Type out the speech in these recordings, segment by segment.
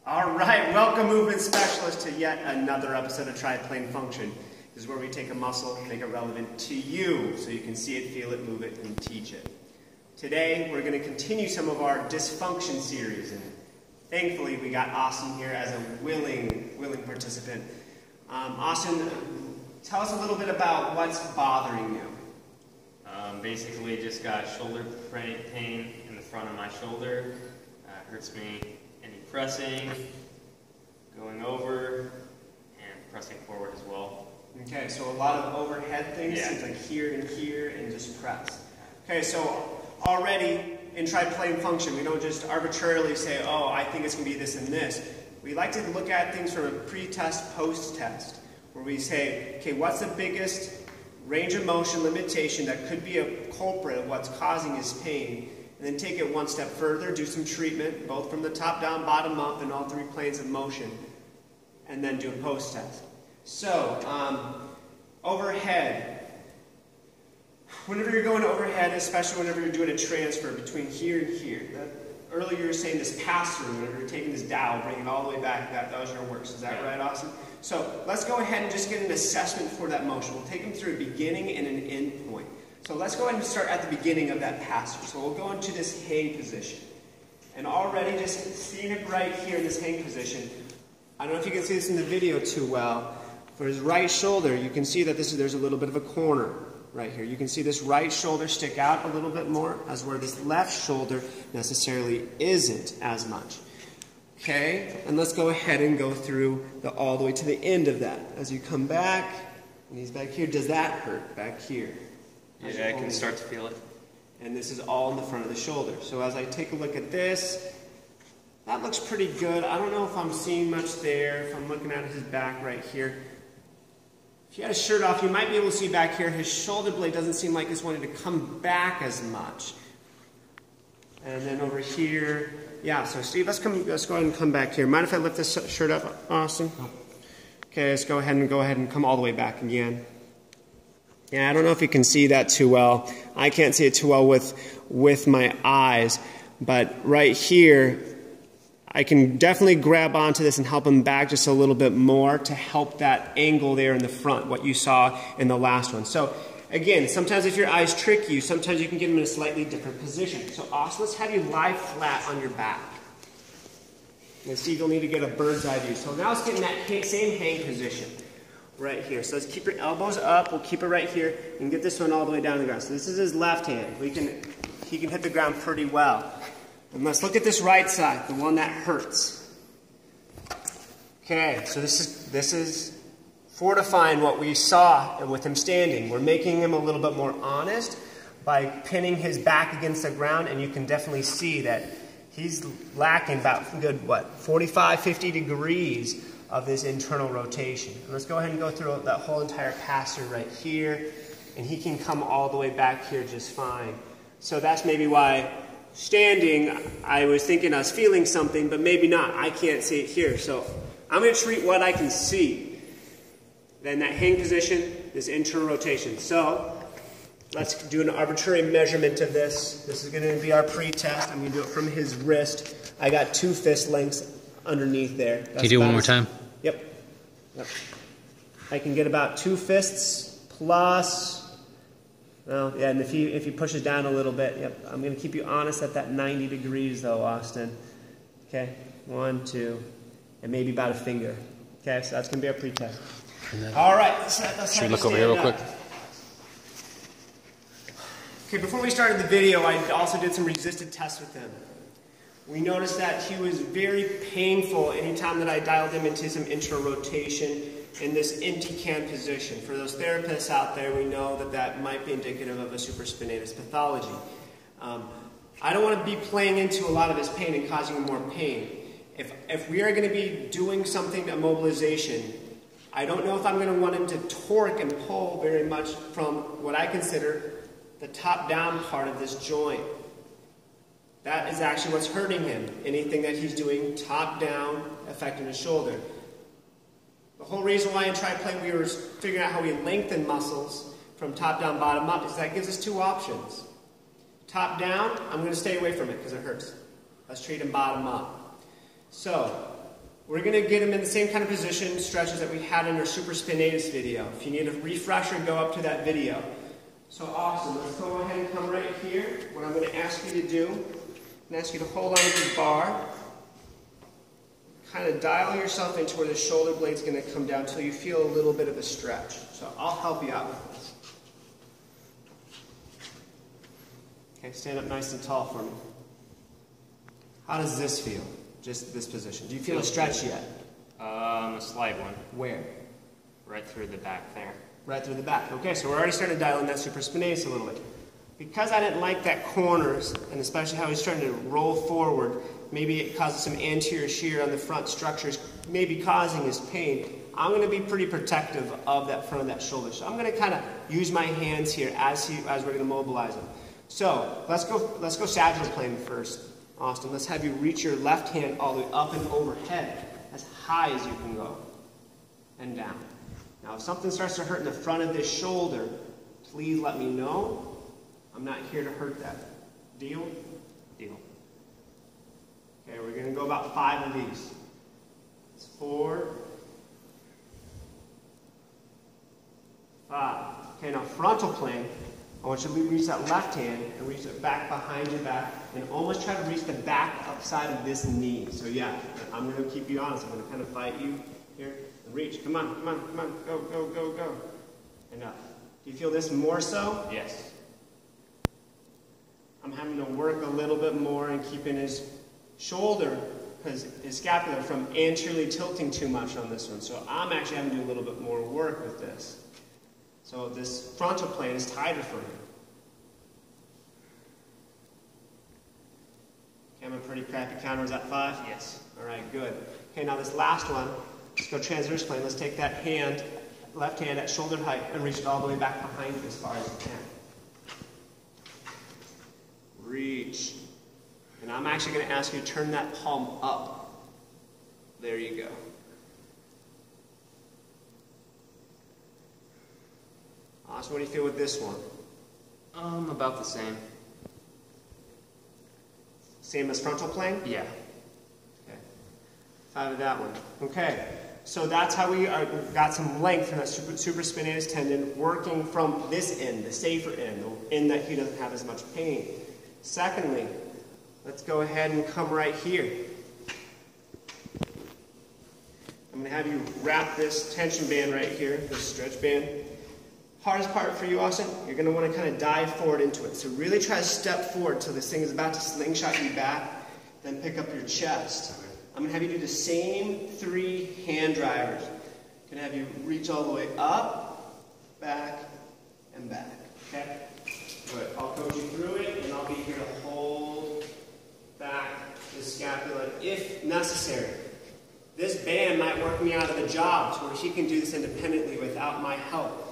All right, welcome movement specialists to yet another episode of Triplane Function. This is where we take a muscle, make it relevant to you, so you can see it, feel it, move it, and teach it. Today, we're going to continue some of our dysfunction series, and thankfully we got Austin here as a willing participant. Austin, tell us a little bit about what's bothering you. Basically, just got shoulder pain in the front of my shoulder. Hurts me any pressing, going over, and pressing forward as well. Okay, so a lot of overhead things, yeah. Seems like here and just press. Okay, so already in Triplane Function, we don't just arbitrarily say, oh, I think it's going to be this and this. We like to look at things from a pre-test, post-test, where we say, okay, what's the biggest range of motion limitation that could be a culprit of what's causing his pain, and then take it one step further, do some treatment, both from the top down, bottom up, and all three planes of motion, and then do a post-test. So, overhead. Whenever you're going overhead, especially whenever you're doing a transfer between here and here, earlier you were saying this pass-through, whenever you're taking this dowel, bringing it all the way back, that was your works. Is that right, Austin? So let's go ahead and just get an assessment for that motion. We'll take them through a beginning and an end point. So let's go ahead and start at the beginning of that pass-through. So we'll go into this hang position. And already just seeing it right here in this hang position, I don't know if you can see this in the video too well. For his right shoulder, you can see that there's a little bit of a corner right here. You can see this right shoulder stick out a little bit more, as where this left shoulder necessarily isn't as much. Okay, and let's go ahead and go through all the way to the end of that. As you come back, and he's back here, does that hurt back here? Yeah, I can start to feel it. And this is all in the front of the shoulder. So as I take a look at this, that looks pretty good. I don't know if I'm seeing much there. If I'm looking at his back right here. If he had his shirt off, you might be able to see back here, his shoulder blade doesn't seem like it's wanting to come back as much. And then over here, yeah, so Steve, let's go ahead and come back here. Mind if I lift this shirt up, Austin? No. Okay, let's go ahead and come all the way back again. Yeah, I don't know if you can see that too well. I can't see it too well with my eyes, but right here, I can definitely grab onto this and help him back just a little bit more to help that angle there in the front, what you saw in the last one. So again, sometimes if your eyes trick you, sometimes you can get them in a slightly different position. So Austin, let's have you lie flat on your back. And Steve, you'll need to get a bird's eye view. So now let's get in that same hang position right here. So let's keep your elbows up. We'll keep it right here and get this one all the way down to the ground. So this is his left hand. He can hit the ground pretty well. And let's look at this right side, the one that hurts. Okay, so this is fortifying what we saw with him standing. We're making him a little bit more honest by pinning his back against the ground, and you can definitely see that he's lacking about 45, 50 degrees of this internal rotation. And let's go ahead and go through that whole entire pass-through right here, and he can come all the way back here just fine. So that's maybe why standing, I was thinking I was feeling something, but maybe not. I can't see it here. So I'm going to treat what I can see. Then that hang position, this internal rotation. So let's do an arbitrary measurement of this. This is going to be our pre-test. I'm going to do it from his wrist. I got 2 fist lengths underneath there. Can you do one more time? Yep. I can get about 2 fists plus. Well, yeah, and if he pushes down a little bit, yep. I'm going to keep you honest at that 90 degrees though, Austin. Okay, 1, 2, and maybe about a finger. Okay, so that's going to be our pre-test. All right, let's should we look over here real quick? Okay, before we started the video, I also did some resisted tests with him. We noticed that he was very painful anytime that I dialed him into some internal rotation in this empty can position. For those therapists out there, we know that that might be indicative of a supraspinatus pathology. I don't want to be playing into a lot of his pain and causing him more pain. If we are going to be doing something, a mobilization, I don't know if I'm going to want him to torque and pull very much from what I consider the top-down part of this joint. That is actually what's hurting him. Anything that he's doing top-down affecting his shoulder. The whole reason why in Triplane we were figuring out how we lengthen muscles from top-down, bottom-up is that gives us 2 options. Top-down, I'm going to stay away from it because it hurts. Let's treat him bottom-up. So, We're going to get him in the same kind of position stretches that we had in our supraspinatus video. If you need a refresher, go up to that video. So awesome. Let's go ahead and come right here. What I'm going to ask you to do, I'm going to ask you to hold on to the bar. Kind of dial yourself into where the shoulder blade's going to come down until you feel a little bit of a stretch. So I'll help you out with this. Okay, stand up nice and tall for me. How does this feel? Just this position. Do you feel a stretch yet? A slight one. Where? Right through the back there. Right through the back. Okay, so we're already starting to dial in that supraspinatus a little bit. Because I didn't like that corners, and especially how he's starting to roll forward, maybe it causes some anterior shear on the front structures, maybe causing his pain, I'm going to be pretty protective of that front of that shoulder. So I'm going to kind of use my hands here as we're going to mobilize him. So let's go sagittal plane first. Austin, let's have you reach your left hand all the way up and overhead, as high as you can go, and down. Now, if something starts to hurt in the front of this shoulder, please let me know. I'm not here to hurt that. Deal? Deal. Okay, we're going to go about 5 of these. It's 4, 5. Okay, now frontal plane. I want you to reach that left hand and reach it back behind your back and almost try to reach the back upside of this knee. So yeah, I'm going to keep you honest. I'm going to kind of fight you here. Reach. Come on, come on, come on. Go, go, go, go. Enough. Do you feel this more so? Yes. I'm having to work a little bit more and keeping his shoulder, his scapula from anteriorly tilting too much on this one. So I'm actually having to do a little bit more work with this. So this frontal plane is tighter for him. Okay, I'm a pretty crappy counter. Is that 5? Yes. All right, good. Okay, now this last one, let's go transverse plane. Let's take that hand, left hand at shoulder height, and reach it all the way back behind you as far as you can. Reach. And I'm actually going to ask you to turn that palm up. There you go. So what do you feel with this one? About the same. Same as frontal plane? Yeah. Okay. 5 of that one. Okay. So that's how we got some length from that supraspinatus tendon working from this end, the safer end, the end that he doesn't have as much pain. Secondly, let's go ahead and come right here. I'm going to have you wrap this tension band right here, this stretch band. Hardest part for you, Austin, you're going to want to kind of dive forward into it. So really try to step forward until this thing is about to slingshot you back, then pick up your chest. I'm going to have you do the same 3 hand drivers. I'm going to have you reach all the way up, back, and back. Okay? Good. I'll coach you through it, and I'll be here to hold back the scapula if necessary. This band might work me out of the job to where he can do this independently without my help.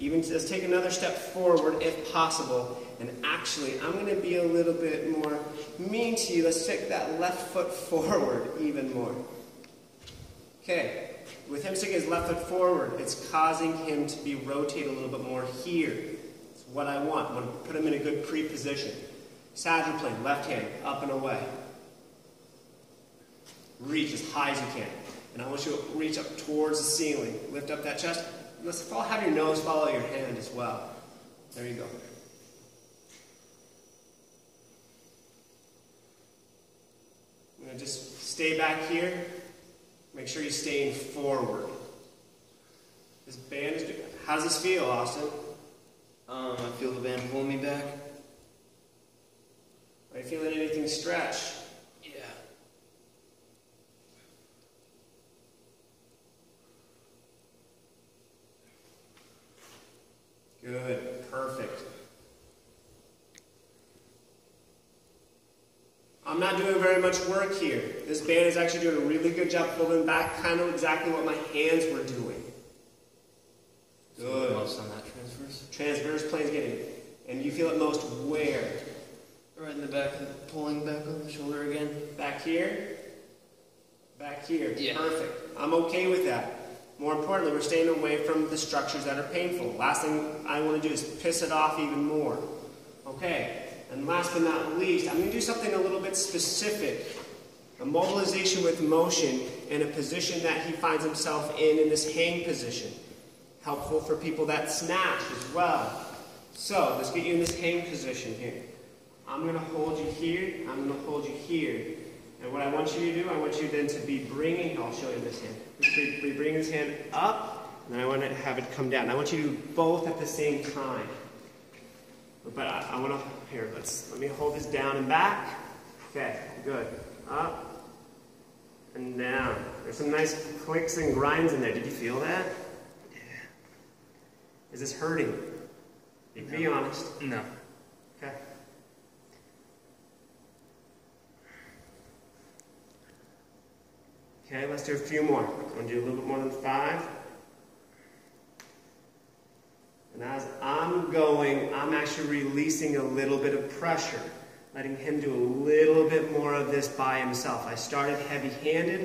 Even let's take another step forward if possible. And actually, I'm going to be a little bit more mean to you. Let's take that left foot forward even more. Okay. With him sticking his left foot forward, it's causing him to be rotated a little bit more here. It's what I want. I want to put him in a good pre-position. Sagittal plane, left hand, up and away. Reach as high as you can. And I want you to reach up towards the ceiling. Lift up that chest. Let's have your nose follow your hand as well. There you go. I'm going to just stay back here. Make sure you're staying forward. This band is doing. How does this feel, Austin? I feel the band pulling me back. Are you feeling anything stretch? Yeah. Good. Perfect. I'm not doing very much work here. This band is actually doing a really good job pulling back kind of exactly what my hands were doing. Good. Most on that transverse? Transverse plane's getting it. And you feel it most where? Right in the back, pulling back on the shoulder again. Back here? Back here. Yeah. Perfect. I'm okay with that. More importantly, we're staying away from the structures that are painful. Last thing I want to do is piss it off even more. Okay. And last but not least, I'm going to do something a little bit specific. A mobilization with motion in a position that he finds himself in this hang position. Helpful for people that snatch as well. So, let's get you in this hang position here. I'm going to hold you here, I'm going to hold you here. And what I want you to do, I want you then to be bringing, I'll show you this hand. Be bringing this hand up, and then I want to have it come down. I want you to do both at the same time. But I want to, here, let me hold this down and back. Okay, good. Up and down. There's some nice clicks and grinds in there. Did you feel that? Yeah. Is this hurting? Be honest. No. Okay. Okay, let's do a few more. I'm going to do a little bit more than 5. And as I'm going, I'm actually releasing a little bit of pressure, letting him do a little bit more of this by himself. I started heavy-handed,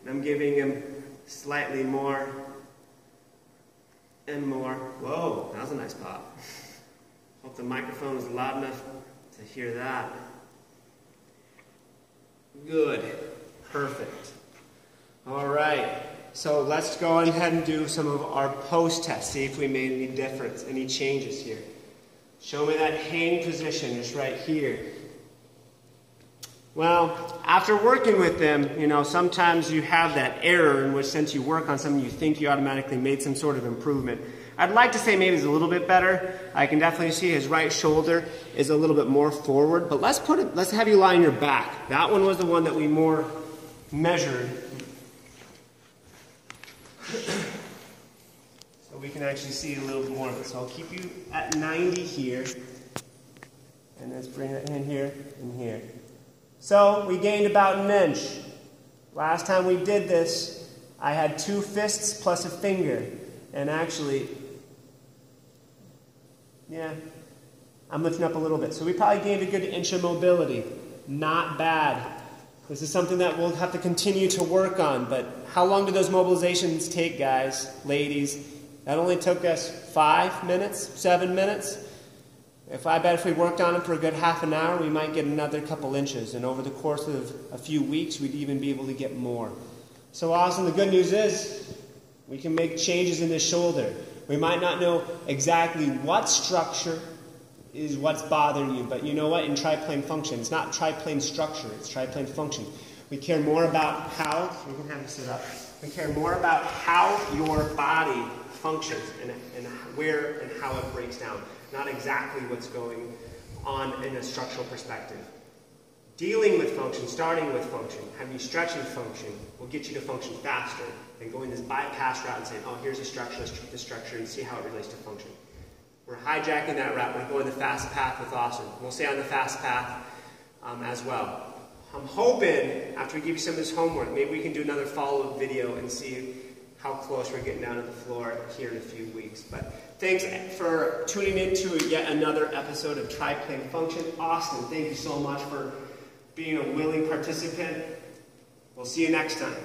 and I'm giving him slightly more and more. Whoa, that was a nice pop. Hope the microphone was loud enough to hear that. Good. Perfect. All right. So let's go ahead and do some of our post tests. See if we made any difference, any changes here. Show me that hang position just right here. Well, after working with them, you know, sometimes you have that error in which since you work on something, you think you automatically made some sort of improvement. I'd like to say maybe it's a little bit better. I can definitely see his right shoulder is a little bit more forward, but let's have you lie on your back. That one was the one that we more measured. So we can actually see a little bit more of it. So I'll keep you at 90 here. And let's bring it in here and here. So we gained about an inch. Last time we did this, I had 2 fists plus a finger. And actually, yeah, I'm lifting up a little bit. So we probably gained a good inch of mobility. Not bad. This is something that we'll have to continue to work on, but how long do those mobilizations take, guys, ladies? That only took us 5 minutes, 7 minutes. I bet if we worked on it for a good half an hour, we might get another couple inches, and over the course of a few weeks, we'd even be able to get more. So awesome. The good news is we can make changes in the shoulder. We might not know exactly what structure is what's bothering you, but you know what? In triplane function, it's not triplane structure, it's triplane function. We care more about how, we can have you sit up, we care more about how your body functions and where and how it breaks down, not exactly what's going on in a structural perspective. Dealing with function, starting with function, having you stretching function will get you to function faster than going this bypass route and saying, oh, here's a structure, let's treat the structure and see how it relates to function. We're hijacking that route. We're going the fast path with Austin. We'll stay on the fast path as well. I'm hoping, after we give you some of this homework, maybe we can do another follow-up video and see how close we're getting down to the floor here in a few weeks. But thanks for tuning in to yet another episode of Triplane Function. Austin, thank you so much for being a willing participant. We'll see you next time.